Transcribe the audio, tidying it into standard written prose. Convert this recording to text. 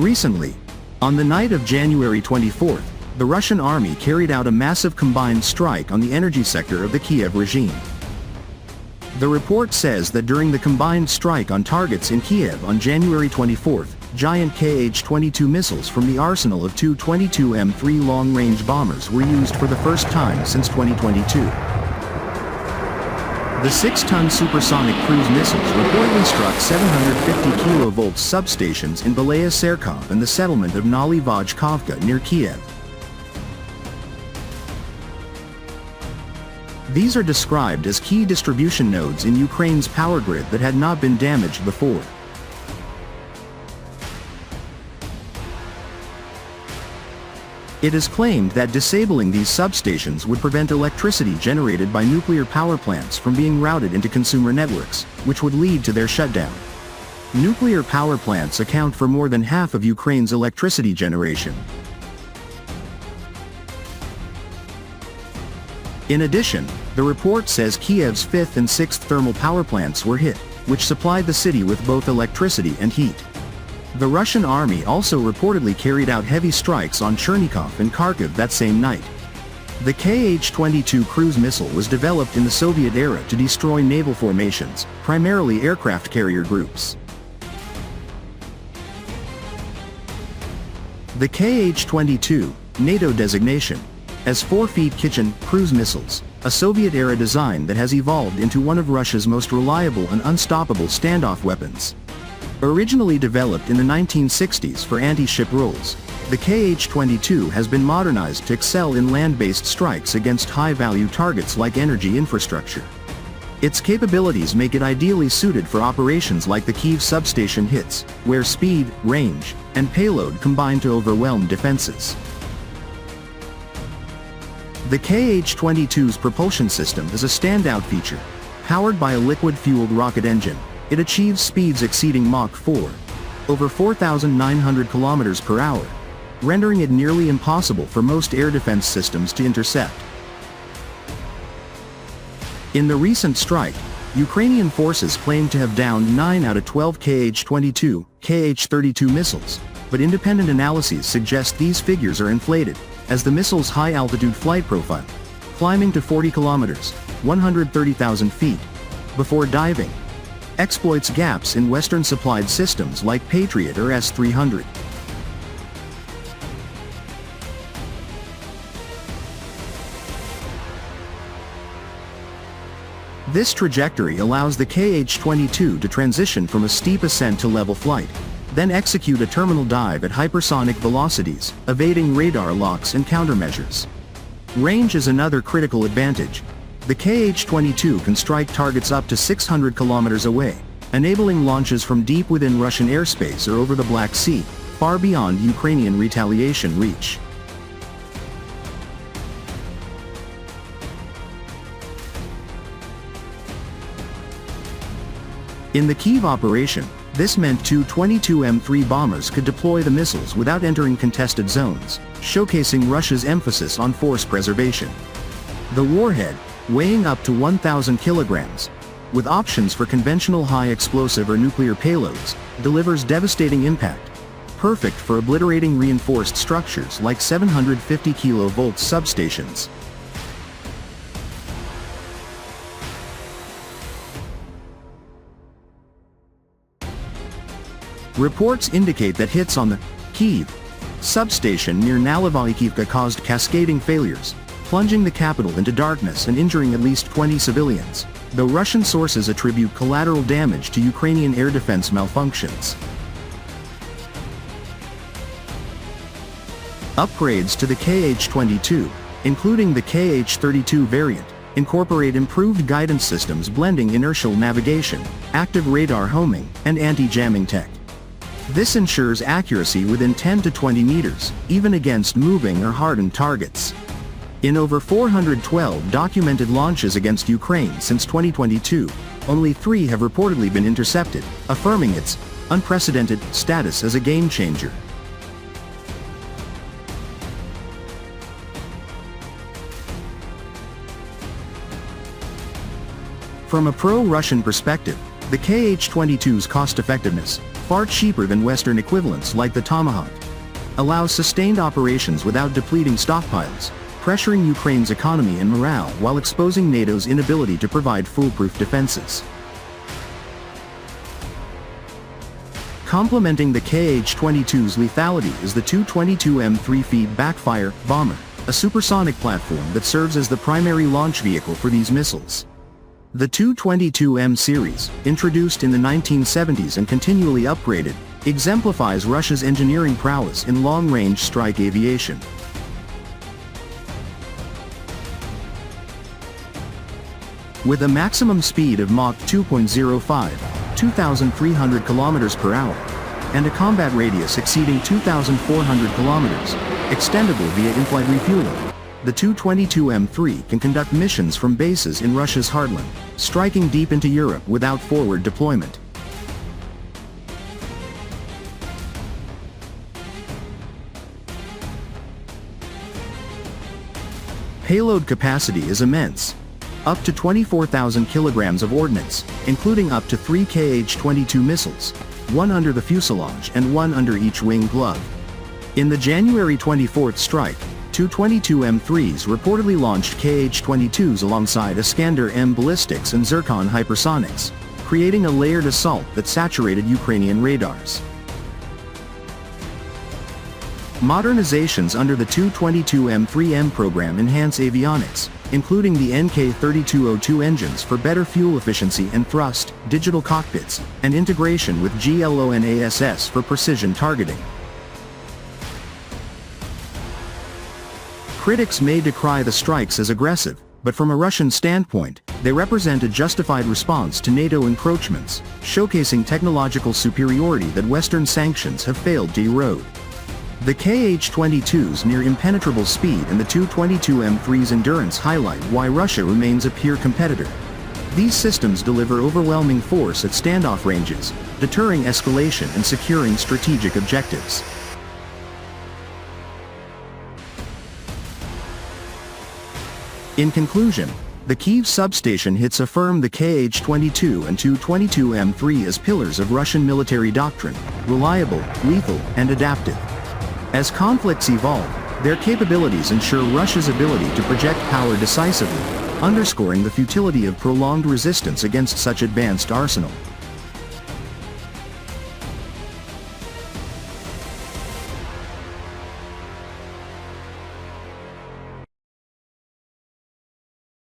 Recently, on the night of January 24th, the Russian army carried out a massive combined strike on the energy sector of the Kiev regime. The report says that during the combined strike on targets in Kiev on January 24th, giant Kh-22 missiles from the arsenal of two Kh-22M3 long-range bombers were used for the first time since 2022. The 6-ton supersonic cruise missiles reportedly struck 750 kV substations in Belaya Serkov and the settlement of Nali Vojkovka near Kiev. These are described as key distribution nodes in Ukraine's power grid that had not been damaged before. It is claimed that disabling these substations would prevent electricity generated by nuclear power plants from being routed into consumer networks, which would lead to their shutdown. Nuclear power plants account for more than half of Ukraine's electricity generation. In addition, the report says Kiev's 5th and 6th thermal power plants were hit, which supplied the city with both electricity and heat. The Russian army also reportedly carried out heavy strikes on Chernigov and Kharkiv that same night. The Kh-22 cruise missile was developed in the Soviet era to destroy naval formations, primarily aircraft carrier groups. The Kh-22, NATO designation, as 4-feet Kitchen cruise missiles, a Soviet-era design that has evolved into one of Russia's most reliable and unstoppable standoff weapons. Originally developed in the 1960s for anti-ship roles, the Kh-22 has been modernized to excel in land-based strikes against high-value targets like energy infrastructure. Its capabilities make it ideally suited for operations like the Kiev substation hits, where speed, range, and payload combine to overwhelm defenses. The Kh-22's propulsion system is a standout feature. Powered by a liquid-fueled rocket engine, it achieves speeds exceeding Mach 4, over 4,900 km per hour, rendering it nearly impossible for most air defense systems to intercept. In the recent strike, Ukrainian forces claim to have downed 9 out of 12 Kh-22, Kh-32 missiles, but independent analyses suggest these figures are inflated, as the missile's high-altitude flight profile, climbing to 40 kilometers, 130,000 feet, before diving, exploits gaps in Western-supplied systems like Patriot or S-300. This trajectory allows the Kh-22 to transition from a steep ascent to level flight, then execute a terminal dive at hypersonic velocities, evading radar locks and countermeasures. Range is another critical advantage. The Kh-22 can strike targets up to 600 kilometers away, enabling launches from deep within Russian airspace or over the Black Sea, far beyond Ukrainian retaliation reach. In the Kiev operation, this meant two 22M3 bombers could deploy the missiles without entering contested zones, showcasing Russia's emphasis on force preservation. The warhead, weighing up to 1,000 kilograms, with options for conventional high-explosive or nuclear payloads, delivers devastating impact, perfect for obliterating reinforced structures like 750 kV substations. Reports indicate that hits on the Kiev substation near Nalivaikivka caused cascading failures, plunging the capital into darkness and injuring at least 20 civilians, though Russian sources attribute collateral damage to Ukrainian air defense malfunctions. Upgrades to the Kh-22, including the Kh-32 variant, incorporate improved guidance systems blending inertial navigation, active radar homing, and anti-jamming tech. This ensures accuracy within 10 to 20 meters, even against moving or hardened targets. In over 412 documented launches against Ukraine since 2022, only 3 have reportedly been intercepted, affirming its unprecedented status as a game-changer. From a pro-Russian perspective, the Kh-22's cost-effectiveness, far cheaper than Western equivalents like the Tomahawk, allows sustained operations without depleting stockpiles, pressuring Ukraine's economy and morale while exposing NATO's inability to provide foolproof defenses. Complementing the Kh-22's lethality is the Tu-22M 3-feet backfire bomber, a supersonic platform that serves as the primary launch vehicle for these missiles. The Tu-22M series, introduced in the 1970s and continually upgraded, exemplifies Russia's engineering prowess in long-range strike aviation. With a maximum speed of Mach 2.05, 2,300 km per hour, and a combat radius exceeding 2,400 km, extendable via in-flight refueling, the Tu-22M3 can conduct missions from bases in Russia's heartland, striking deep into Europe without forward deployment. Payload capacity is immense. Up to 24,000 kilograms of ordnance, including up to 3 Kh-22 missiles, one under the fuselage and one under each wing glove. In the January 24th strike, Tu-22M3s reportedly launched Kh-22s alongside Iskander-M ballistics and Zircon hypersonics, creating a layered assault that saturated Ukrainian radars. Modernizations under the Tu-22M3M program enhance avionics, including the Kh-3202 engines for better fuel efficiency and thrust, digital cockpits, and integration with GLONASS for precision targeting. Critics may decry the strikes as aggressive, but from a Russian standpoint, they represent a justified response to NATO encroachments, showcasing technological superiority that Western sanctions have failed to erode. The Kh-22's near impenetrable speed and the Tu-22M3's endurance highlight why Russia remains a peer competitor. These systems deliver overwhelming force at standoff ranges, deterring escalation and securing strategic objectives. In conclusion, the Kiev substation hits affirm the Kh-22 and Tu-22M3 as pillars of Russian military doctrine, reliable, lethal, and adaptive. As conflicts evolve, their capabilities ensure Russia's ability to project power decisively, underscoring the futility of prolonged resistance against such advanced arsenal.